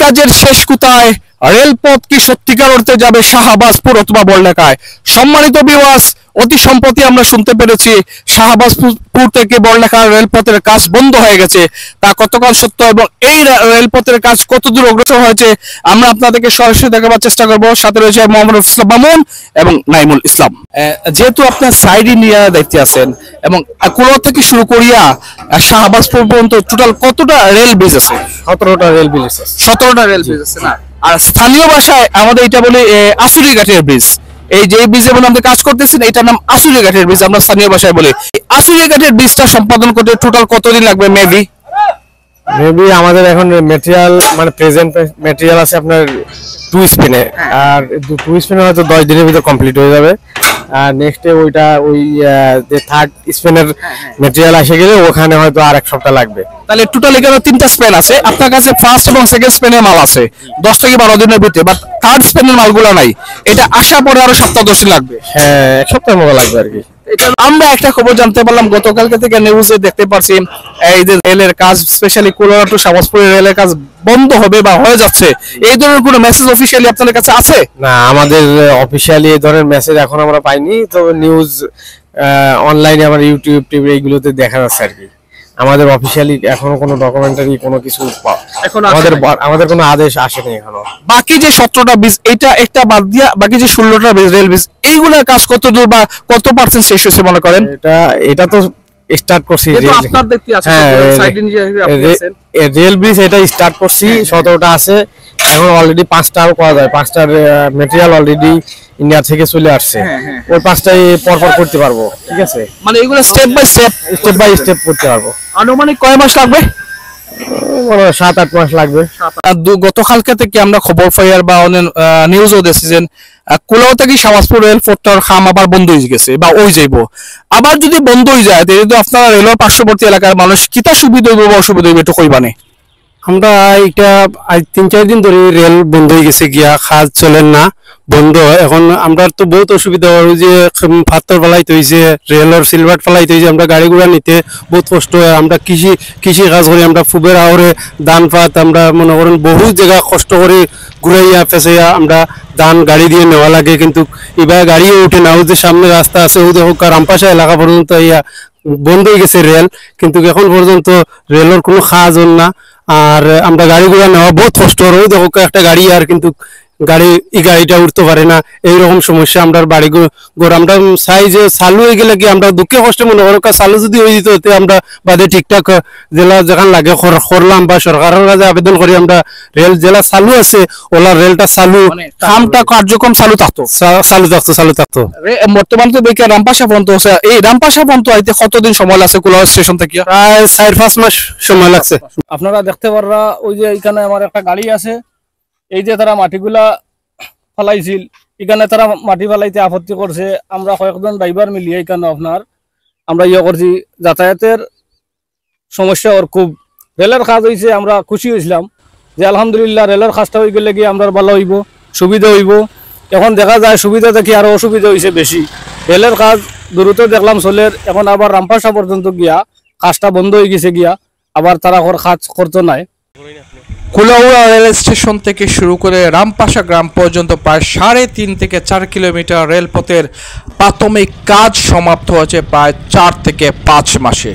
কাজের শেষ কোথায়? রেলপথ কি সত্যিকার অর্থে যাবে শাহবাজপুর অথবা বড়লেখায়? সম্মানিত ভিউয়ার্স, অতি সম্প্রতি আমরা শুনতে পেরেছি শাহবাজপুর থেকে বড়লেখা রেলপথের কাজ বন্ধ হয়ে গেছে। তা কতকাল সত্য এবং এই রেলপথের কাজ কতদূর অগ্রসর হয়েছে আমরা আপনাদেরকে সরাসরি দেখাবার চেষ্টা করব। সাথে রয়েছে মোহাম্মদ ইসলাম মামুন এবং নাইমুল ইসলাম। যেহেতু আপনার সাইডে নিয়ে দেখতে আছেন এবং কুড়া থেকে শুরু করিয়া শাহবাজপুর পর্যন্ত টোটাল কতটা রেল ব্রিজ আছে? 17টা রেল ব্রিজ আছে। 17টা রেল ব্রিজ আছে না? আর স্থানীয় ভাষায় আমাদের এটা বলি আসুরিঘাটের ব্রিজ। এই যে ব্রিজে বলে আমরা কাজ করতেছেন এটার নাম আসুরিঘাটের ব্রিজ, আমরা স্থানীয় ভাষায় বলি। আসুরিঘাটের ব্রিজটা সম্পাদন করতে টোটাল কতদিন লাগবে? মেবি আমাদের এখন ম্যাটেরিয়াল মানে প্রেজেন্ট ম্যাটেরিয়াল আছে আপনার 2 স্পিনে, আর 2 স্পিনে হয়তো 10 দিনের ভিতর কমপ্লিট হয়ে যাবে। আর নেক্সটে ওইটা ওই যে 3rd স্পিনের ম্যাটেরিয়াল এসে গেলে ওখানে হয়তো আর 1 সপ্তাহ লাগবে। তাহলে টোটাল এখানে 3টা স্পেন আছে। আপনার কাছে ফার্স্ট এবং সেকেন্ড স্পেনের মাল আছে 10 থেকে 12 দিনের ভিতরে, বাট 3rd স্পেনের মালগুলো নাই। এটা আসা পরে আরো 7-10 দিন লাগবে। হ্যাঁ, 1 সপ্তাহের মতো লাগবে আর কি। আমরা একটা খবর জানতে পারলাম গতকালকে থেকে নিউজে দেখতে পাচ্ছি এই যে রেলের কাজ স্পেশালি কুলাউড়া টু শাহবাজপুর রেলের কাজ বন্ধ হবে বা হয়ে যাচ্ছে, এই ধরনের কোনো মেসেজ অফিশিয়ালি আপনাদের কাছে আছে? না, আমাদের অফিশিয়ালি এই ধরনের মেসেজ এখন আমরা পাইনি। তো নিউজ অনলাইনে আমার ইউটিউব টিভি এইগুলোতে দেখা যাচ্ছে আর কি। আমাদের অফিশিয়ালি এখনো কোনো ডকুমেন্টারি কোনো কিছু এখন আমাদের কোনো আদেশ আসেনি এখনো। বাকি যে 17টা ব্রিজ এটা একটা বাদ দিয়া বাকি যে 16টা রেল ব্রিজ এইগুলোর কাজ কত দূর বা কত পার্সেন্ট শেষ হয়েছে মনে করেন? এটা তো স্টার্ট করছি। আপনার দেখতে আছে সাইডে নিয়ে আপনি আছেন রেল ব্রিজ, এটা স্টার্ট করছি। 17টা আছে, এখন অলরেডি 5টাও করা যায়। 5টার ম্যাটেরিয়াল অলরেডি ইন্ডিয়া থেকে চলে আসছে। ওই 5টাই পরপর করতে পারবো। ঠিক আছে, মানে এগুলো স্টেপ বাই স্টেপ করতে পারবো। আনুমানিক কয় মাস লাগবে? 7-8 মাস লাগবে। গতকালকে থেকে আমরা খবর পাই আর বা নিউজও দেখছেন কুলাউড়া থেকে শাহবাজপুর রেলপথটার খাম আবার বন্ধ হয়ে গেছে বা ওই যাইব। আবার যদি বন্ধ হয়ে যায় তাহলে তো আপনারা রেলের পার্শ্ববর্তী এলাকার মানুষ কিতা সুবিধা হইব বা অসুবিধা হইব একটু কইবানে? আমরা এটা আজ 3-4 দিন ধরে রেল বন্ধ হয়ে গেছে, গিয়া কাজ চলেন না, বন্ধ। এখন আমরা তো বহুত অসুবিধা হয়, যে পাথর ফেলাইতে হয়েছে, রেলের সিলভার ফেলাইতে হয়েছে, আমরা গাড়ি ঘোড়া নিতে বহুত কষ্ট হয়। আমরা কৃষি কাজ করি, আমরা ফুবের আহরে ধান পাত আমরা মনে করেন বহু জায়গা কষ্ট করে ঘুরাইয়া ফেসাইয়া আমরা ধান গাড়ি দিয়ে নেওয়া লাগে, কিন্তু এবার গাড়িও উঠে না। ও যে সামনে রাস্তা আছে ও দেখো রামপাশা এলাকা পর্যন্ত ইয়া বন্ধ হয়ে গেছে রেল, কিন্তু এখন পর্যন্ত রেলের কোনো কাজ হল না। আর আমরা গাড়ি ঘোড়া নেওয়া বহুত কষ্ট হয়। ওই দেখো একটা গাড়ি আর কিন্তু গাড়িটা উঠতে পারে না, এইরকম সমস্যা আমরা বাড়ি ঘর। আমরা চাই যে চালু হয়ে গেলে কি আমরা দুঃখে কষ্টে মনে করো চালু যদি হয়ে যেত আমরা বাদে ঠিকঠাক জেলা যেখান লাগে করলাম বা সরকারের কাছে আবেদন করি আমরা রেল জেলা চালু আছে ওলা রেলটা চালু কামটা কার্যক্রম চালু থাকতো। বর্তমান তো দেখি রামপাশা পর্যন্ত আছে। এই রামপাশা পর্যন্ত আইতে কতদিন সময় লাগছে কুলাউড়া স্টেশন থেকে? প্রায় 4-5 মাস সময় লাগছে। আপনারা দেখতে পাররা ওই যে এখানে আমার একটা গাড়ি আছে, এই যে তারা মাটিগুলা ফেলাইছিল, এখানে তারা মাটি ফেলাইতে আপত্তি করছে। আমরা কয়েকজন ড্রাইভার মিলিয়ে এখানে আপনার আমরা করছি, যাতায়াতের সমস্যা ওর খুব। রেলের কাজ হয়েছে, আমরা খুশি হয়েছিলাম যে আলহামদুলিল্লাহ রেলের কাজটা হয়ে গেলে গিয়ে আমরা ভালো হইব, সুবিধা হইব। এখন দেখা যায় সুবিধা থেকে আরো অসুবিধা হয়েছে বেশি। রেলের কাজ দ্রুত দেখলাম চলের, এখন আবার রামপাশা পর্যন্ত গিয়া কাজটা বন্ধ হয়ে গেছে, গিয়া আবার তারা কাজ করতো নাই। কুলাউড়া রেল স্টেশন থেকে শুরু করে রামপাশা গ্রাম পর্যন্ত প্রায় 3.5 থেকে 4 কিলোমিটার রেলপথের প্রাথমিক কাজ সমাপ্ত হয়েছে প্রায় 4 থেকে 5 মাসে।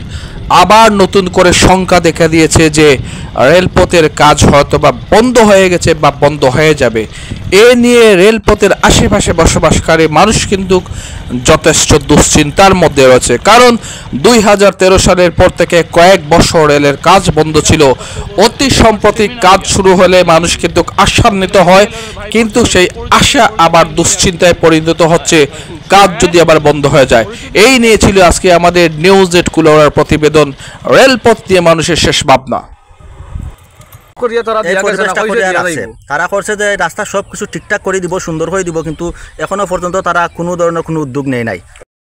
আবার নতুন করে শঙ্কা দেখা দিয়েছে যে রেলপথের কাজ হয়তো বা বন্ধ হয়ে গেছে বা বন্ধ হয়ে যাবে। এ নিয়ে রেলপথের আশেপাশে বসবাসকারী মানুষ কিন্তু যথেষ্ট দুশ্চিন্তার মধ্যে রয়েছে, কারণ 2013 সালের পর থেকে কয়েক বছর রেলের কাজ বন্ধ ছিল। অতি সম্প্রতি কাজ শুরু হলে মানুষ কিন্তু আশান্বিত হয়, কিন্তু সেই আশা আবার দুশ্চিন্তায় পরিণত হচ্ছে কাজ যদি আবার বন্ধ হয়ে যায়। এই নিয়ে ছিল আজকে আমাদের নিউজ এট কুলাউড়ার প্রতিবেদন, রেলপথ নিয়ে মানুষের শেষ ভাবনা। তারা করছে যে রাস্তা সবকিছু ঠিকঠাক করে দিব, সুন্দর করে দিব, কিন্তু এখনো পর্যন্ত তারা কোনো ধরনের কোনো উদ্যোগ নেয় নাই।